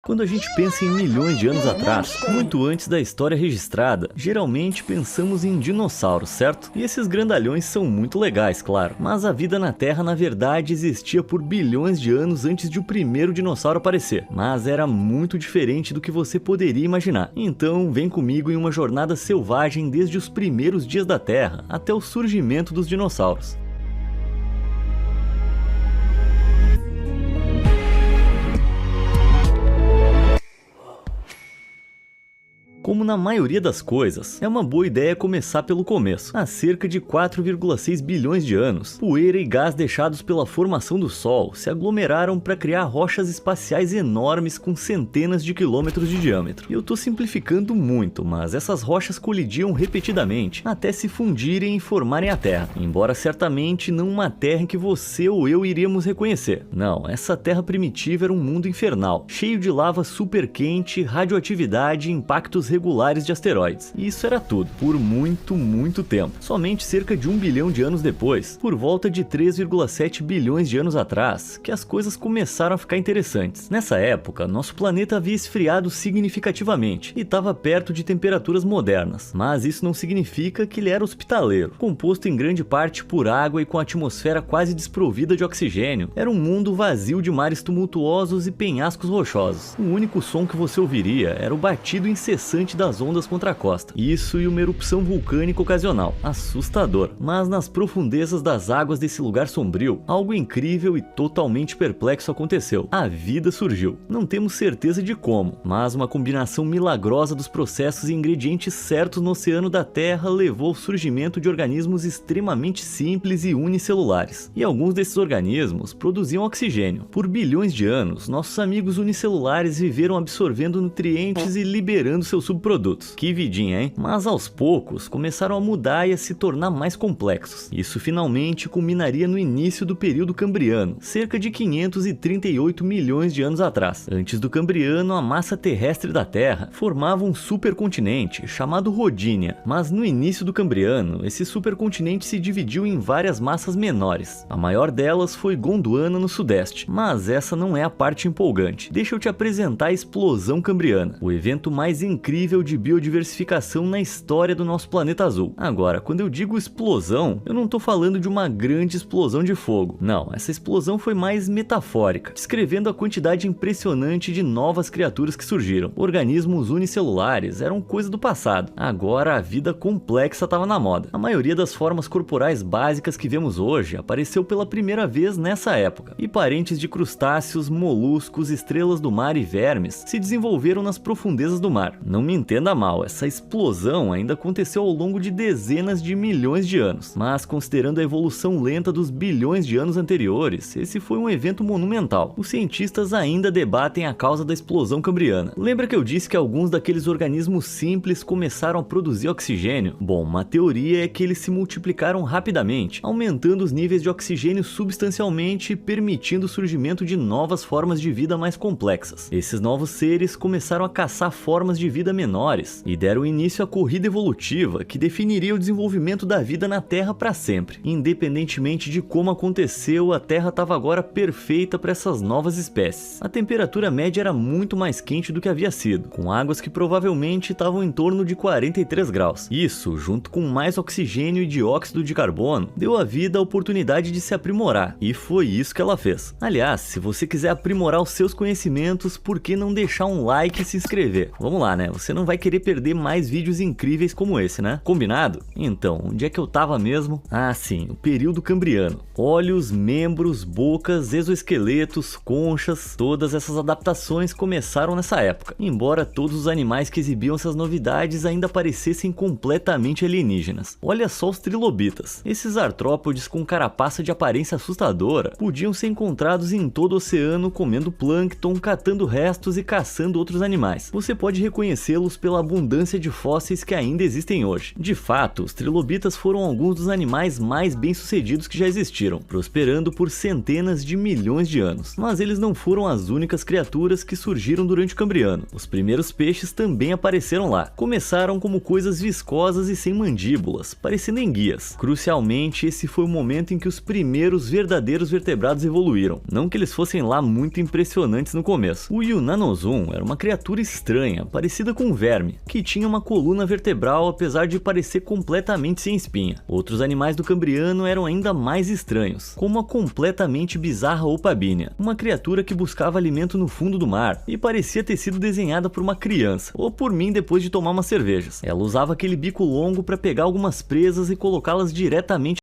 Quando a gente pensa em milhões de anos atrás, muito antes da história registrada, geralmente pensamos em dinossauros, certo? E esses grandalhões são muito legais, claro. Mas a vida na Terra, na verdade, existia por bilhões de anos antes de o primeiro dinossauro aparecer. Mas era muito diferente do que você poderia imaginar. Então, vem comigo em uma jornada selvagem desde os primeiros dias da Terra até o surgimento dos dinossauros. Como na maioria das coisas, é uma boa ideia começar pelo começo. Há cerca de 4,6 bilhões de anos, poeira e gás deixados pela formação do Sol se aglomeraram para criar rochas espaciais enormes com centenas de quilômetros de diâmetro. Eu tô simplificando muito, mas essas rochas colidiam repetidamente até se fundirem e formarem a Terra. Embora certamente não uma Terra em que você ou eu iríamos reconhecer. Não, essa Terra primitiva era um mundo infernal, cheio de lava super quente, radioatividade e impactos regulares de asteroides. E isso era tudo, por muito tempo. Somente cerca de 1 bilhão de anos depois, por volta de 3,7 bilhões de anos atrás, que as coisas começaram a ficar interessantes. Nessa época, nosso planeta havia esfriado significativamente e estava perto de temperaturas modernas, mas isso não significa que ele era hospitaleiro. Composto em grande parte por água e com a atmosfera quase desprovida de oxigênio, era um mundo vazio de mares tumultuosos e penhascos rochosos. O único som que você ouviria era o batido incessante das ondas contra a costa. Isso e uma erupção vulcânica ocasional. Assustador. Mas nas profundezas das águas desse lugar sombrio, algo incrível e totalmente perplexo aconteceu. A vida surgiu. Não temos certeza de como, mas uma combinação milagrosa dos processos e ingredientes certos no oceano da Terra levou ao surgimento de organismos extremamente simples e unicelulares. E alguns desses organismos produziam oxigênio. Por bilhões de anos, nossos amigos unicelulares viveram absorvendo nutrientes e liberando seus subprodutos. Que vidinha, hein? Mas aos poucos começaram a mudar e a se tornar mais complexos. Isso finalmente culminaria no início do período Cambriano, cerca de 538 milhões de anos atrás. Antes do Cambriano, a massa terrestre da Terra formava um supercontinente chamado Rodínia, mas no início do Cambriano, esse supercontinente se dividiu em várias massas menores. A maior delas foi Gondwana no sudeste, mas essa não é a parte empolgante. Deixa eu te apresentar a explosão cambriana, o evento mais incrível de biodiversificação na história do nosso planeta azul. Agora, quando eu digo explosão, eu não estou falando de uma grande explosão de fogo. Não, essa explosão foi mais metafórica, descrevendo a quantidade impressionante de novas criaturas que surgiram. Organismos unicelulares eram coisa do passado. Agora a vida complexa estava na moda. A maioria das formas corporais básicas que vemos hoje apareceu pela primeira vez nessa época. E parentes de crustáceos, moluscos, estrelas do mar e vermes se desenvolveram nas profundezas do mar. Não me entenda mal, essa explosão ainda aconteceu ao longo de dezenas de milhões de anos, mas considerando a evolução lenta dos bilhões de anos anteriores, esse foi um evento monumental. Os cientistas ainda debatem a causa da explosão cambriana. Lembra que eu disse que alguns daqueles organismos simples começaram a produzir oxigênio? Bom, uma teoria é que eles se multiplicaram rapidamente, aumentando os níveis de oxigênio substancialmente, permitindo o surgimento de novas formas de vida mais complexas. Esses novos seres começaram a caçar formas de vida menores e deram início à corrida evolutiva que definiria o desenvolvimento da vida na Terra para sempre. Independentemente de como aconteceu, a Terra estava agora perfeita para essas novas espécies. A temperatura média era muito mais quente do que havia sido, com águas que provavelmente estavam em torno de 43 graus. Isso, junto com mais oxigênio e dióxido de carbono, deu à vida a oportunidade de se aprimorar, e foi isso que ela fez. Aliás, se você quiser aprimorar os seus conhecimentos, por que não deixar um like e se inscrever? Vamos lá, né? Você não vai querer perder mais vídeos incríveis como esse, né? Combinado? Então, onde é que eu tava mesmo? Ah, sim, o período cambriano. Olhos, membros, bocas, exoesqueletos, conchas, todas essas adaptações começaram nessa época, embora todos os animais que exibiam essas novidades ainda parecessem completamente alienígenas. Olha só os trilobitas. Esses artrópodes com carapaça de aparência assustadora podiam ser encontrados em todo o oceano comendo plâncton, catando restos e caçando outros animais. Você pode reconhecê-los temê-los pela abundância de fósseis que ainda existem hoje. De fato, os trilobitas foram alguns dos animais mais bem-sucedidos que já existiram, prosperando por centenas de milhões de anos. Mas eles não foram as únicas criaturas que surgiram durante o Cambriano. Os primeiros peixes também apareceram lá. Começaram como coisas viscosas e sem mandíbulas, parecendo enguias. Crucialmente, esse foi o momento em que os primeiros verdadeiros vertebrados evoluíram. Não que eles fossem lá muito impressionantes no começo. O Yunnanozoon era uma criatura estranha, parecida com um verme, que tinha uma coluna vertebral apesar de parecer completamente sem espinha. Outros animais do Cambriano eram ainda mais estranhos, como a completamente bizarra Opabínia, uma criatura que buscava alimento no fundo do mar e parecia ter sido desenhada por uma criança, ou por mim depois de tomar umas cervejas. Ela usava aquele bico longo para pegar algumas presas e colocá-las diretamente